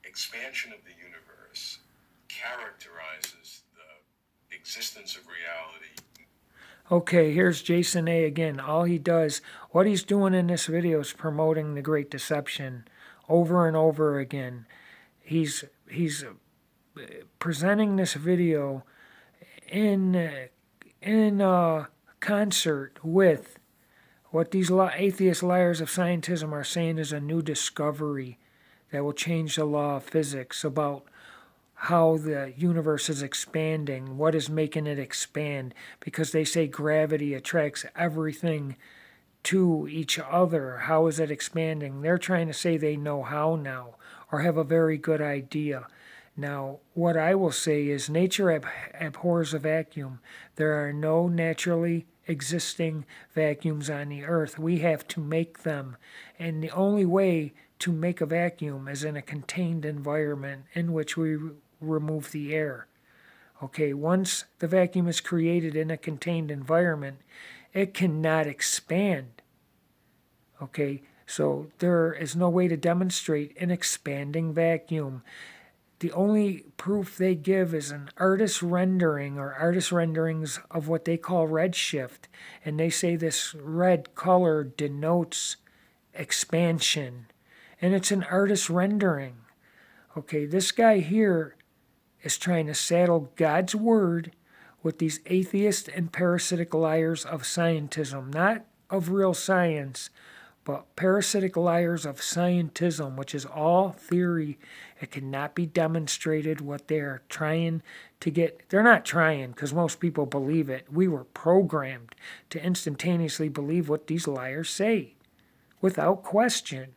expansion of the universe characterizes the existence of reality. Okay, here's JasonA again. All he does, what he's doing in this video is promoting the Great Deception over and over again. He's presenting this video in concert with what these atheist liars of scientism are saying is a new discovery that will change the law of physics about how the universe is expanding, what is making it expand, because they say gravity attracts everything to each other. How is it expanding? They're trying to say they know how now, or have a very good idea. Now, what I will say is nature abhors a vacuum. There are no naturally existing vacuums on the earth. We have to make them. And the only way to make a vacuum is in a contained environment in which we remove the air. Okay, once the vacuum is created in a contained environment, it cannot expand. Okay, so there is no way to demonstrate an expanding vacuum. The only proof they give is an artist rendering or artist renderings of what they call redshift. And they say this red color denotes expansion. And it's an artist rendering. Okay, this guy here is trying to saddle God's word with these atheist and parasitic liars of scientism, not of real science, but parasitic liars of scientism, which is all theory. It cannot be demonstrated what they're trying to get. They're not trying, because most people believe it. We were programmed to instantaneously believe what these liars say, without question.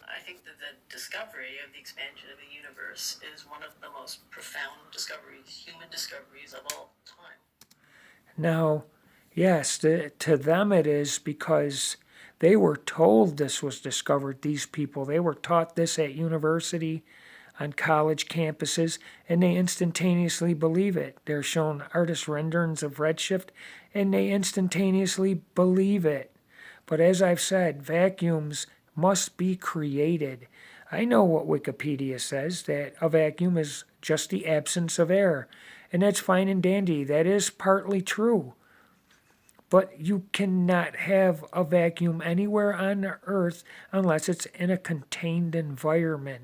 I think that the discovery of the expansion of the universe is one of the most profound discoveries, human discoveries of all time. Now, yes, to them it is, because they were told this was discovered, these people. They were taught this at university, on college campuses, and they instantaneously believe it. They're shown artist renderings of redshift, and they instantaneously believe it. But as I've said, vacuums must be created. I know what Wikipedia says, that a vacuum is just the absence of air. And that's fine and dandy. That is partly true. But you cannot have a vacuum anywhere on the earth unless it's in a contained environment.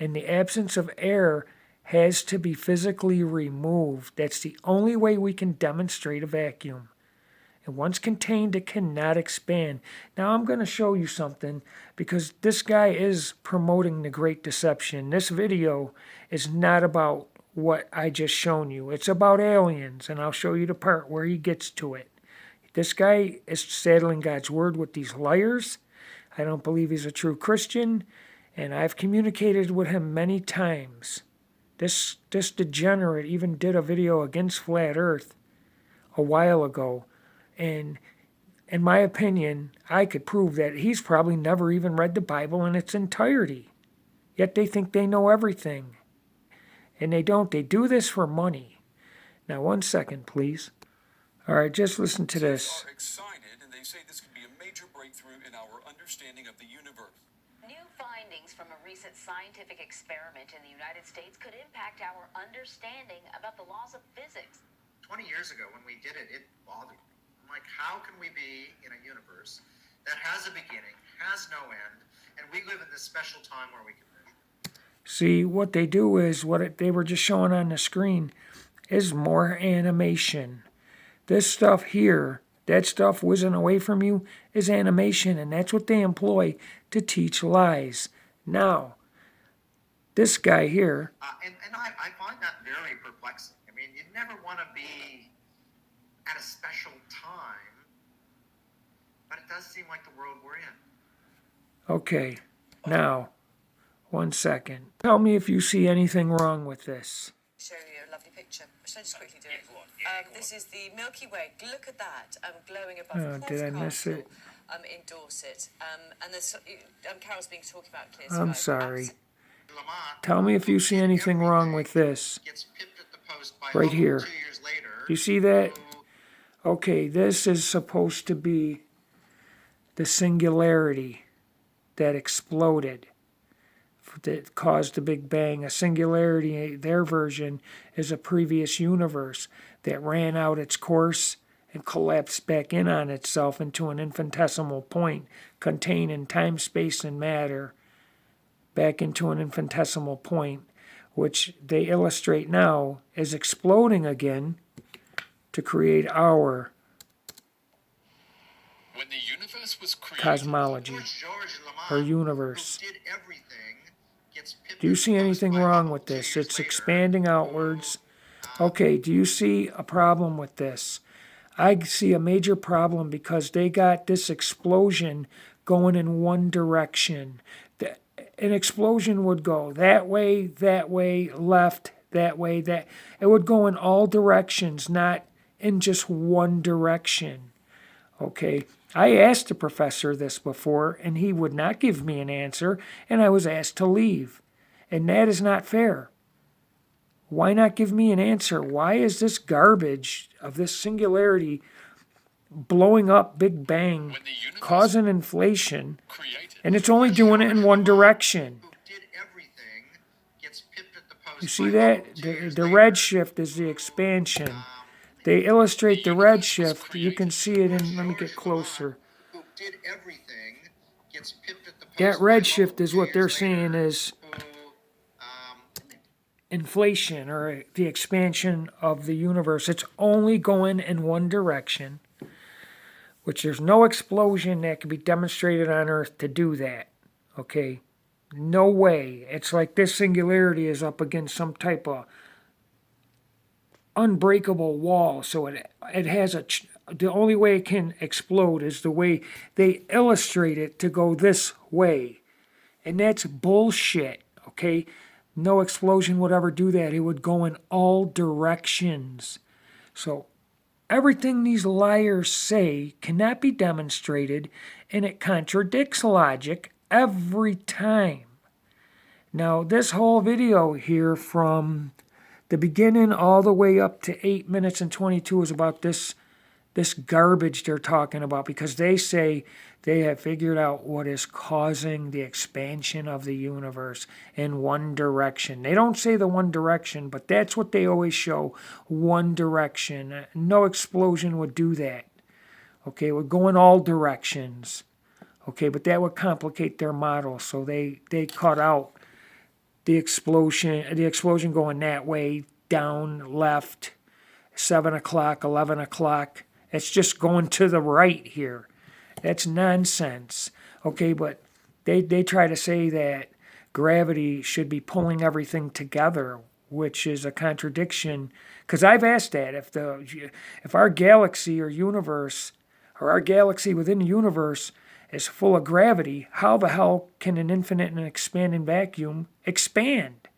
And the absence of air has to be physically removed. That's the only way we can demonstrate a vacuum. And once contained, it cannot expand. Now I'm going to show you something, because this guy is promoting the Great Deception. This video is not about what I just shown you. It's about aliens, and I'll show you the part where he gets to it. This guy is saddling God's word with these liars. I don't believe he's a true Christian, and I've communicated with him many times. This degenerate even did a video against Flat Earth a while ago. And in my opinion, I could prove that he's probably never even read the Bible in its entirety. Yet they think they know everything. And they don't. They do this for money. Now, 1 second, please. All right, just listen to this. Are excited, and they say this could be a major breakthrough in our understanding of the universe. New findings from a recent scientific experiment in the United States could impact our understanding about the laws of physics. 20 years ago, when we did it, it bothered me. I'm like, how can we be in a universe that has a beginning, has no end, and we live in this special time where we can measure? See, what they do is, what they were just showing on the screen is more animation. This stuff here, that stuff whizzing away from you, is animation, and that's what they employ to teach lies. Now, this guy here... And I find that very perplexing. I mean, you never want to be at a special time, but it does seem like the world we're in. Okay, now, 1 second. Tell me if you see anything wrong with this. Show you a lovely picture. Should I just quickly do it? This is the Milky Way. Look at that, glowing above the did I miss it? In Dorset. And there's Carol's been talking about clear I'm skies. sorry. Tell me if you see anything wrong with this. Right here. You see that? Okay, this is supposed to be the singularity that exploded. that caused the Big Bang. A singularity, their version, is a previous universe that ran out its course and collapsed back in on itself into an infinitesimal point contained in time, space, and matter, back into an infinitesimal point, which they illustrate now is exploding again to create our When the universe was created, cosmology George or Lamont, universe. who did everything, gets pipped Do you see in the anything post by wrong Hubble with 2 this? years It's later, expanding outwards. Okay, do you see a problem with this? I see a major problem because they got this explosion going in one direction. An explosion would go that way, left, that way, that. It would go in all directions, not in just one direction. Okay, I asked the professor this before, and he would not give me an answer, and I was asked to leave. And that is not fair. Why not give me an answer? Why is this garbage of this singularity blowing up Big Bang, when the universe causing inflation, created, and it's only doing it in one direction? who did everything, gets pipped at the post You by see Hubble that? 2 The years the later. redshift is the expansion. They illustrate the redshift. You can see it in, let me get closer. Who did everything, gets pipped at the post That by redshift Hubble is 2 what they're years saying later, is who, inflation or the expansion of the universe. It's only going in one direction, which there's no explosion that can be demonstrated on Earth to do that. Okay? No way. It's like this singularity is up against some type of unbreakable wall. So it has the only way it can explode is the way they illustrate it to go this way. And that's bullshit. Okay? No explosion would ever do that. It would go in all directions. So everything these liars say cannot be demonstrated, and it contradicts logic every time. Now, this whole video here from the beginning all the way up to 8 minutes and 22 is about this garbage they're talking about, because they say they have figured out what is causing the expansion of the universe in one direction. They don't say the one direction, but that's what they always show, one direction. No explosion would do that. Okay, it would go in all directions. Okay, but that would complicate their model, so they cut out the explosion going that way, down, left, 7 o'clock, 11 o'clock. It's just going to the right here. That's nonsense. Okay, but they try to say that gravity should be pulling everything together, which is a contradiction. Because I've asked that, if our galaxy or universe, or our galaxy within the universe is full of gravity, how the hell can an infinite and expanding vacuum expand?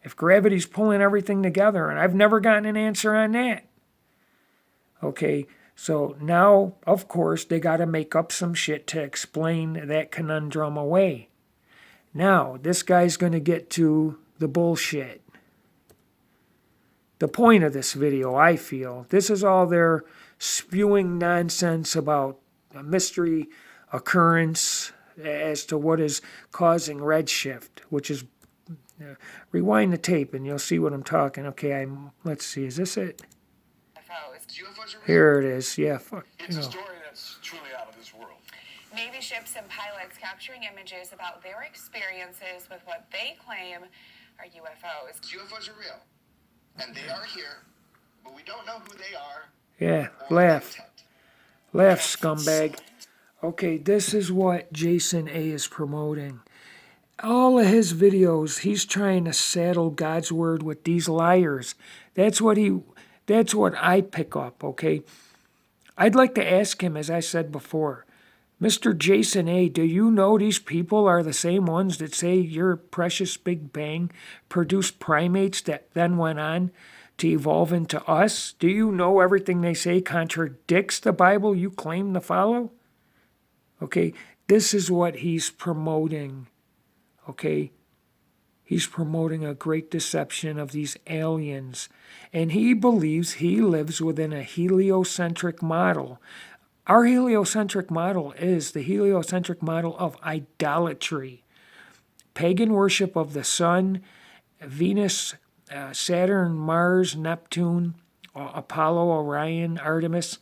If gravity's pulling everything together, and I've never gotten an answer on that. Okay, so now, of course, they got to make up some shit to explain that conundrum away. Now, this guy's going to get to the bullshit. The point of this video, I feel, this is all their spewing nonsense about a mystery occurrence as to what is causing redshift, which is, rewind the tape and you'll see what I'm talking. Okay, let's see, is this it? UFOs are real. Here it is. Yeah, fuck. It's a story that's truly out of this world. Navy ships and pilots capturing images about their experiences with what they claim are UFOs. UFOs are real, and they are here, but we don't know who they are. Yeah, or laugh. their intent. Laugh, scumbag. Okay, this is what JasonA is promoting. All of his videos, he's trying to saddle God's word with these liars. That's what I pick up, okay? I'd like to ask him, as I said before, Mr. JasonA, do you know these people are the same ones that say your precious Big Bang produced primates that then went on to evolve into us? Do you know everything they say contradicts the Bible you claim to follow? Okay, this is what he's promoting, okay? He's promoting a great deception of these aliens. And he believes he lives within a heliocentric model. Our heliocentric model is the heliocentric model of idolatry. pagan worship of the sun, Venus, Saturn, Mars, Neptune, Apollo, Orion, Artemis.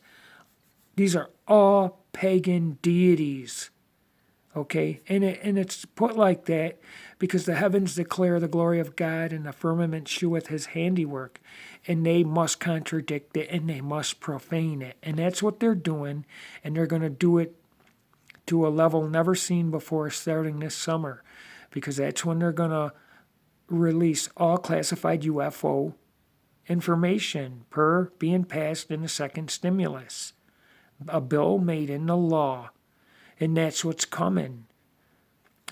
These are all pagan deities. Okay, and it's put like that because the heavens declare the glory of God and the firmament sheweth his handiwork, and they must contradict it and they must profane it. And that's what they're doing, and they're going to do it to a level never seen before starting this summer, because that's when they're going to release all classified UFO information per being passed in the second stimulus, a bill made into law. And that's what's coming.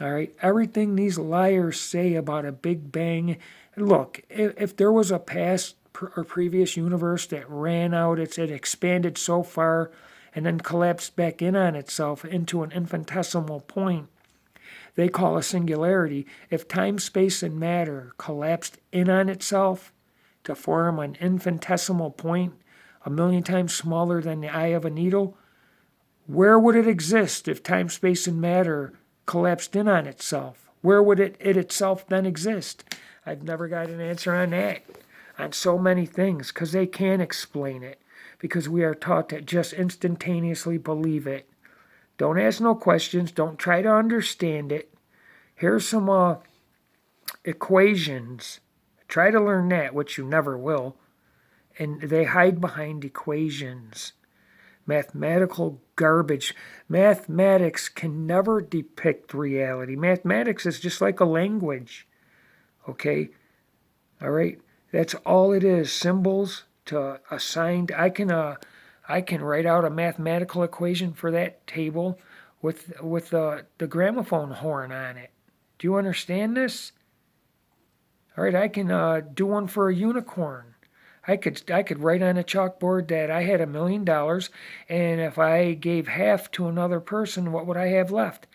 All right. Everything these liars say about a Big Bang. Look, if there was a past or previous universe that ran out, it expanded so far and then collapsed back in on itself into an infinitesimal point they call a singularity. If time, space, and matter collapsed in on itself to form an infinitesimal point 1,000,000 times smaller than the eye of a needle, where would it exist if time, space, and matter collapsed in on itself? Where would it itself then exist? I've never got an answer on that, on so many things, because they can't explain it, because we are taught to just instantaneously believe it. Don't ask no questions. Don't try to understand it. Here's some equations. Try to learn that, which you never will. And they hide behind equations. Mathematical garbage. Mathematics can never depict reality. Mathematics is just like a language. Okay? All right? That's all it is. Symbols to assign. I can write out a mathematical equation for that table with the gramophone horn on it. Do you understand this? All right, I can do one for a unicorn. I could write on a chalkboard that I had $1 million, and if I gave half to another person, what would I have left?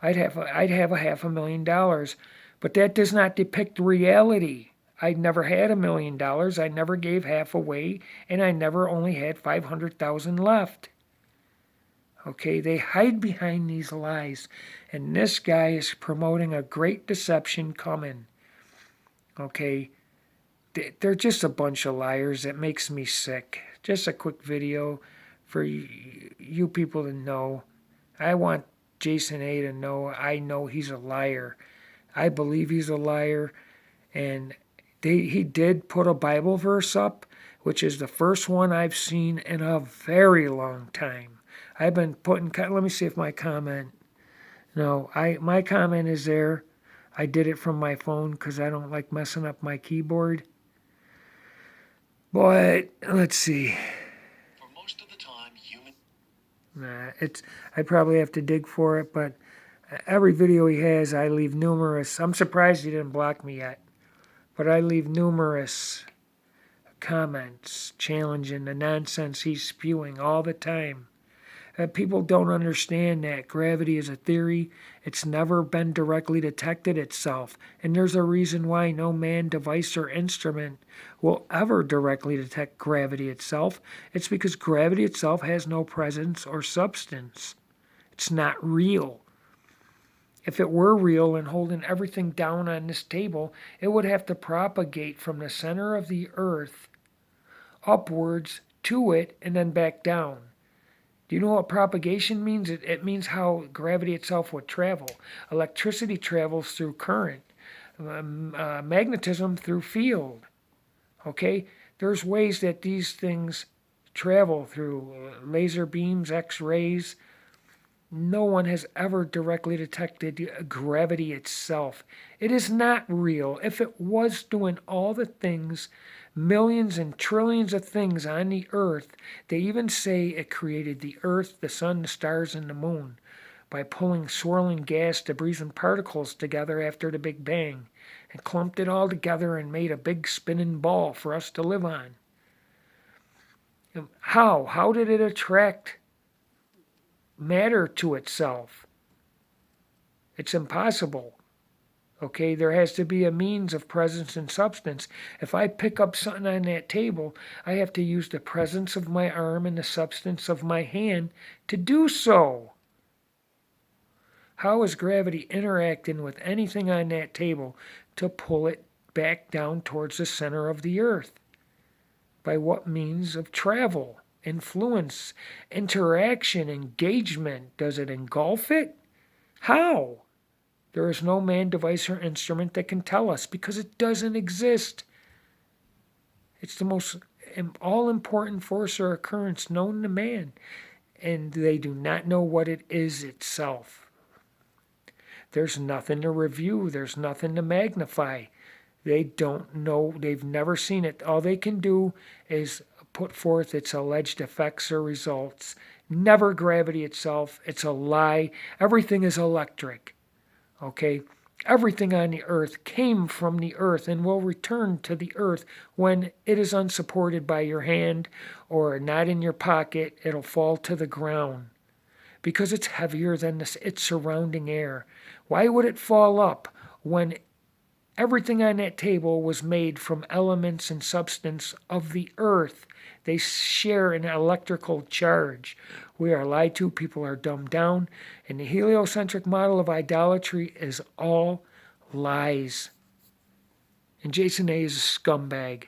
I'd have a $500,000. But that does not depict reality. I never had $1 million. I never gave half away, and I never only had 500,000 left. Okay, they hide behind these lies, and this guy is promoting a great deception coming. Okay, they're just a bunch of liars. That makes me sick. Just a quick video for you people to know. I want JasonA to know. I know he's a liar. I believe he's a liar, and he did put a Bible verse up, which is the first one I've seen in a very long time. I've been putting, let me see if my comment, no, my comment is there. I did it from my phone because I don't like messing up my keyboard. But, let's see. For most of the time, I probably have to dig for it, but every video he has, I leave numerous. I'm surprised he didn't block me yet. But I leave numerous comments challenging the nonsense he's spewing all the time. People don't understand that gravity is a theory. It's never been directly detected itself. And there's a reason why no man, device, or instrument will ever directly detect gravity itself. It's because gravity itself has no presence or substance. It's not real. If it were real and holding everything down on this table, it would have to propagate from the center of the earth upwards to it and then back down. Do you know what propagation means? It means how gravity itself would travel. Electricity travels through current. Magnetism through field. Okay? There's ways that these things travel through laser beams, X-rays. No one has ever directly detected gravity itself. It is not real. If it was doing all the things, millions and trillions of things on the earth, they even say it created the earth, the sun, the stars, and the moon by pulling swirling gas, debris, and particles together after the Big Bang and clumped it all together and made a big spinning ball for us to live on. How? How did it attract matter to itself? It's impossible. Okay, there has to be a means of presence and substance. If I pick up something on that table, I have to use the presence of my arm and the substance of my hand to do so. How is gravity interacting with anything on that table to pull it back down towards the center of the earth? By what means of travel, influence, interaction, engagement? Does it engulf it? How? There is no man, device, or instrument that can tell us because it doesn't exist. It's the most all-important force or occurrence known to man, and they do not know what it is itself. There's nothing to review. There's nothing to magnify. They don't know. They've never seen it. All they can do is put forth its alleged effects or results. Never gravity itself. It's a lie. Everything is electric. Okay? Everything on the earth came from the earth and will return to the earth when it is unsupported by your hand or not in your pocket. It'll fall to the ground because it's heavier than its surrounding air. Why would it fall up when everything on that table was made from elements and substance of the earth? They share an electrical charge. We are lied to, people are dumbed down, and the heliocentric model of idolatry is all lies. And JasonA is a scumbag.